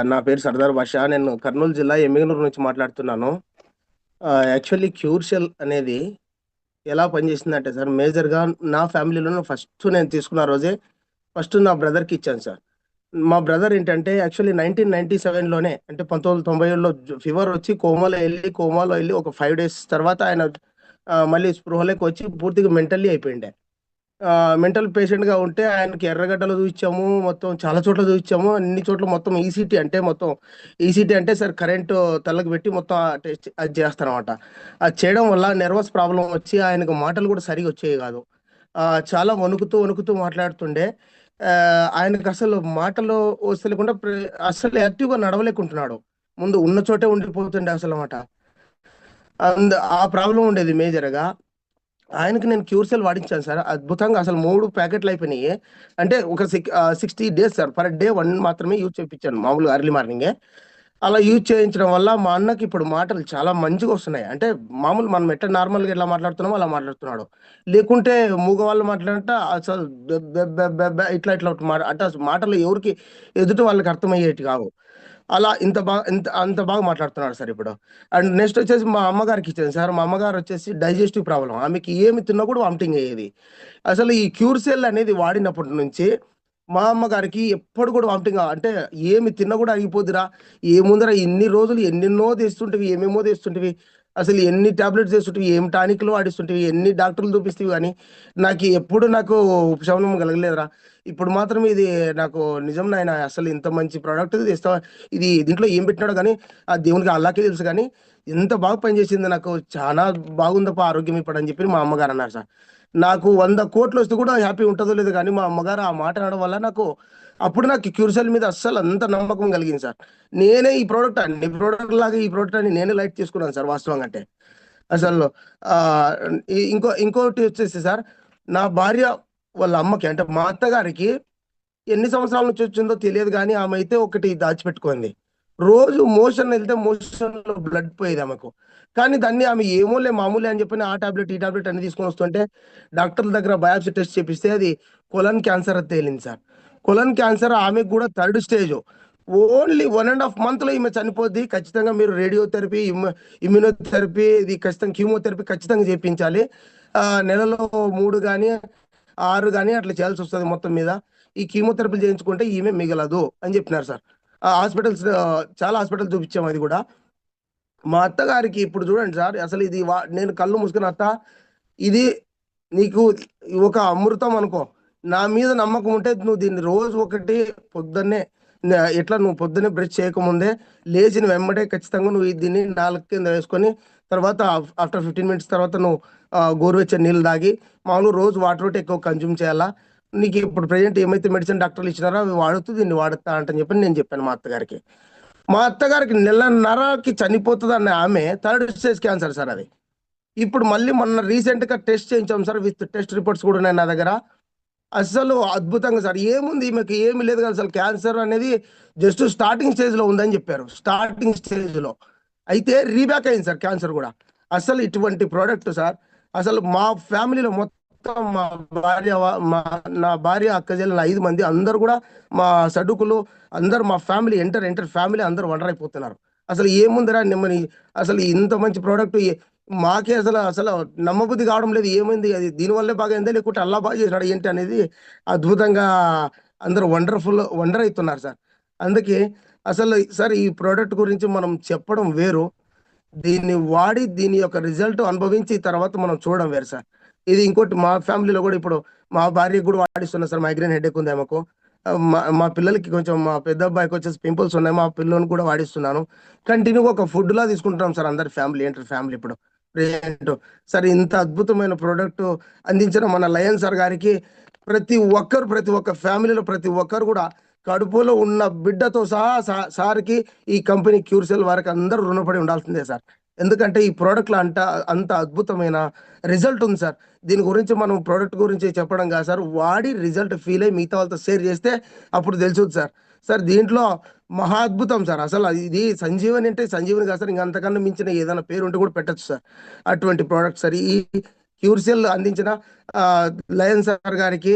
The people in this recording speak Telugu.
నా పేరు సర్దార్ భాష. నేను కర్నూలు జిల్లా ఎమ్మిగనూరు నుంచి మాట్లాడుతున్నాను. యాక్చువల్లీ క్యూర్ షెల్ అనేది ఎలా పనిచేసిందంటే సార్, మేజర్‌గా నా ఫ్యామిలీలోనే ఫస్ట్ నేను తీసుకున్న రోజే ఫస్ట్ నా బ్రదర్‌కి ఇచ్చాను సార్. మా బ్రదర్ ఏంటంటే యాక్చువల్లీ 1997లోనే అంటే 1997లో ఫీవర్ వచ్చి కోమాలో ఎళ్లి ఒక 5 డేస్ తర్వాత ఆయన మళ్ళీ స్పృహలోకి వచ్చి పూర్తిగా మెంటల్లీ అయిపోయిండే. మెంటల్ పేషెంట్‌గా ఉంటే ఆయనకి ఎర్రగడ్డలో చూయించాము. మొత్తం చాలా చోట్ల చూయించాము. అన్ని చోట్ల మొత్తం ఈసీటీ అంటే సార్ కరెంటు తలకి పెట్టి మొత్తం టెస్ట్ అది చేస్తారనమాట. అది చేయడం వల్ల నెర్వస్ ప్రాబ్లమ్ వచ్చి ఆయనకు మాటలు కూడా సరిగ్గా వచ్చేవి కాదు. చాలా వణుకుతూ మాట్లాడుతుండే. ఆయనకసలు మాటలు వస్తలేకుండా అస్సలు యాక్టివ్‌గా నడవలేకుంటున్నాడు. ముందు ఉన్న చోటే ఉండిపోతుండే అసలమాట. ఆ ప్రాబ్లమ్ ఉండేది మేజర్‌గా. ఆయనకి నేను క్యూర్సెల్ వాడించాను సార్. అద్భుతంగా అసలు 3 ప్యాకెట్లు అయిపోయినాయి. అంటే ఒక 60 డేస్ సార్. పర్ డే 1 మాత్రమే యూజ్ చేపించాను. మామూలుగా ఎర్లీ మార్నింగే. అలా యూజ్ చేయించడం వల్ల మా అన్నకి ఇప్పుడు మాటలు చాలా మంచిగొస్తున్నాయి. అంటే మామూలు మనం ఎట్లా నార్మల్‌గా ఎలా మాట్లాడుతున్నామో అలా మాట్లాడుతున్నాడు. లేకుంటే మూగవాళ్ళు మాట్లాడినట్ట అసలు బె ఇట్లా అంటే అసలు మాటలు ఎవరికి ఎదుటి వాళ్ళకి అర్థమయ్యేటివి కావు. అలా అంత బాగా మాట్లాడుతున్నాడు సార్ ఇప్పుడు. అండ్ నెక్స్ట్ వచ్చేసి మా అమ్మగారికి ఇచ్చాను సార్. మా అమ్మగారు వచ్చేసి డైజెస్టివ్ ప్రాబ్లమ్. ఆమెకి ఏమి తిన్నా కూడా వామిటింగ్ అయ్యేది. అసలు ఈ క్యూర్సెల్ అనేది వాడినప్పటి నుంచి మా అమ్మగారికి ఎప్పుడు కూడా వామిటింగ్ అంటే ఏమి తిన్నా కూడా అరిగిపోద్దిరా. ఏముందిరా ఇన్ని రోజులు ఎన్నెన్నో తెస్తుంటివి, ఏమేమో తెస్తుంటివి. అసలు ఎన్ని టాబ్లెట్స్ తెస్తుంటివి, ఏం టానిక్‌లు వాడిస్తుంటివి, ఎన్ని డాక్టర్‌లు చూపిస్తివి గానీ, నాకు ఉపశమనం కలగలేదురా. ఇప్పుడు మాత్రం ఇది నాకు నిజం నాయన అసలు ఇంత మంచి ప్రొడక్ట్ తెస్తావా? ఇది దీంట్లో ఏం పెట్టినాడో గానీ, ఆ దేవునికి అల్లాకే తెలుసు గానీ, ఎంత బాగా పనిచేసింది నాకు. చానా బాగుందప్పా ఆరోగ్యం ఇప్పుడని చెప్పి మా అమ్మగారన్నారు సార్. నాకు 100,00,00,000 వస్తే కూడా హ్యాపీ ఉంటదో లేదో గానీ, మా అమ్మగారు ఆ మాట అనడం వల్ల నాకు క్యూర్సెల్ మీద అస్సలు అంత నమ్మకం కలిగింది సార్. నేనే ఈ ప్రొడక్ట్ అన్ని ప్రొడక్ట్‌లాగా ఈ ప్రొడక్ట్ అని నేనే లైట్ తీసుకున్నాను సార్ వాస్తవంగా అంటే. అసలు ఆహ్, ఇంకోటి వచ్చేసి సార్, నా భార్య వాళ్ళ అమ్మకి అంటే మా అత్తగారికి ఎన్ని సంవత్సరాల నుంచి వచ్చిందో తెలియదు గానీ, ఆమె అయితే ఒకటి దాచిపెట్టుకుంది. రోజు మోషన్ ఎళ్తే మోషన్‌లో బ్లడ్ పోయేది ఆమెకు. కానీ దాన్ని ఆమె ఏమోలే మామూలే అని చెప్పని ఆ టాబ్లెట్, ఈ టాబ్లెట్ అన్ని తీసుకొనొస్తుంటే డాక్టర్ల దగ్గర బయాప్సీ టెస్ట్ చేపిస్తే అది కొలన్ క్యాన్సర్ అని తేలింది సార్. కొలన్ క్యాన్సర్ ఆమెకు గూడా థర్డ్ స్టేజు. ఓన్లీ 1 ½ మంత్‌లో ఈమె చనిపోద్ది. ఖచ్చితంగా మీరు రేడియోథెరపీ, ఇమ్యునోథెరపీ ఇది ఖచ్చితంగా కీమోథెరపీ ఖచ్చితంగా చేపించాలి. నెలలో 3 గాని, 6 గాని అట్లా చేయాల్సొస్తది మొత్తం మీద. ఈ కీమోథెరపీలు చేయించుకుంటే ఈమె మిగలదు అని చెప్పినారు సార్. చాలా హాస్పిటల్ చూపించాం అది గూడా. మా అత్తగారికి ఇప్పుడు చూడండి సార్, అసలు ఇది నేను కళ్ళు మూసుకొని అత్త ఇది నీకు ఒక అమృతం అనుకో. నా మీద నమ్మకం ఉంటే నువ్వు దీన్ని రోజు ఒకటి పొద్దున్నే ఎట్లా నువ్వు పొద్దున్నే బ్రష్ చేయకముందే లేచిన వెంబడే ఖచ్చితంగా నువ్వు దీన్ని నాలుక కింద వేసుకొని తర్వాత ఆఫ్టర్ 15 మినిట్స్ తర్వాత నువ్వు గోరువెచ్చని నీళ్ళు తాగి మామూలుగా రోజు వాటర్ ఒకటి ఎక్కువ కన్జ్యూమ్ చేయాలా. నీకు ఇప్పుడు ప్రెజెంట్ ఏమైతే మెడిసిన్ డాక్టర్లు ఇచ్చినారో అవి వాడుతూ దీన్ని వాడుతా అంటని చెప్పి నేను చెప్పాను మా అత్తగారికి. మా అత్తగారికి నెలన్నరకి చనిపోతుందన్న ఆమె థర్డ్ స్టేజ్ క్యాన్సర్ సార్ అది. ఇప్పుడు మళ్ళీ మొన్న రీసెంట్‌గా టెస్ట్ చేయించాం సార్. విత్ టెస్ట్ రిపోర్ట్స్ కూడా ఉన్నాయి నా దగ్గర. అస్సలు అద్భుతంగా సార్. ఏముంది ఈమెకి ఏమి లేదు కదా! అసలు క్యాన్సర్ అనేది జస్ట్ స్టార్టింగ్ స్టేజ్‌లో ఉందని చెప్పారు. స్టార్టింగ్ స్టేజ్‌లో. అయితే రీబ్యాక్ అయింది సార్ క్యాన్సర్ గూడా. అసలు ఇటువంటి ప్రొడక్ట్ సార్ అసలు మా ఫ్యామిలీలో మొత్తం మా భార్య వ మా నా భార్య, అక్కచెల్లెలు 5 మంది అందరూ గూడా మా సడుకులు అందరూ మా ఫ్యామిలీ ఎంటర్ ఫ్యామిలీ అందరూ వండరైపోతున్నారు. అసలు ఏముందిరా నెమ్మని అసలు ఇంత మంచి ప్రొడక్ట్ మాకే అసలు నమ్మబుద్ధి కావడం లేదు. ఏమైంది అది దీనివల్లే బాగయిందా? లేకుంటే అల్లా బాగా చేసినాడా ఏంటి అనేది అద్భుతంగా అందరూ వండర్ అయితున్నారు సార్. అందుకే అసలు సార్ ఈ ప్రొడక్ట్ గురించి మనం చెప్పడం వేరు. దీన్ని వాడి దీని యొక్క రిజల్ట్ అనుభవించి తర్వాత మనం చూడడం వేరు సార్. ఇది ఇంకోటి మా ఫ్యామిలీలో గూడా ఇప్పుడు మా భార్యకి గూడా వాడిస్తున్నా సార్. మైగ్రేన్ హెడేక్ ఉంది ఆమెకు. మా పిల్లలకి కొంచెం మా పెద్ద అబ్బాయికొచ్చేసి పింపుల్స్ ఉన్నాయి. మా పిల్లోనికి కూడా వాడిస్తున్నాను. కంటిన్యూగా ఒక ఫుడ్‌లా తీసుకుంటున్నాం సార్ అందరు ఫ్యామిలీ ఇప్పుడు. ప్రెజెంట్. సార్ ఇంత అద్భుతమైన ప్రొడక్ట్ అందించిన మన లయన్ సార్ గారికి ప్రతి ఒక్క ఫ్యామిలీలో ప్రతి ఒక్కరు గూడా కడుపులో ఉన్న బిడ్డతో సహా సార్‌కి ఈ కంపెనీ క్యూర్సెల్ వారికి అందరూ రుణపడి ఉండాల్సిందే సార్. ఎందుకంటే ఈ ప్రొడక్ట్‌లో అంత అద్భుతమైన రిజల్ట్ ఉంది సార్. దీని గురించి మనం ప్రొడక్ట్ గురించి చెప్పడం కాదు సార్. వాడి రిజల్ట్ ఫీల్ అయ్యి మిగతా వాళ్ళతో షేర్ చేస్తే అప్పుడు తెలుసుద్ది సార్. సార్ దీంట్లో మహా అద్భుతం సార్. అసలు ఇది సంజీవని అంటే సంజీవని కాదు సార్. ఇంక అంతకన్నా మించిన ఏదైనా పేరు ఉంటే కూడా పెట్టొచ్చు సార్. అటువంటి ప్రొడక్ట్ సార్. ఈ క్యూర్సెల్ అందించిన లయన్ సార్ గారికి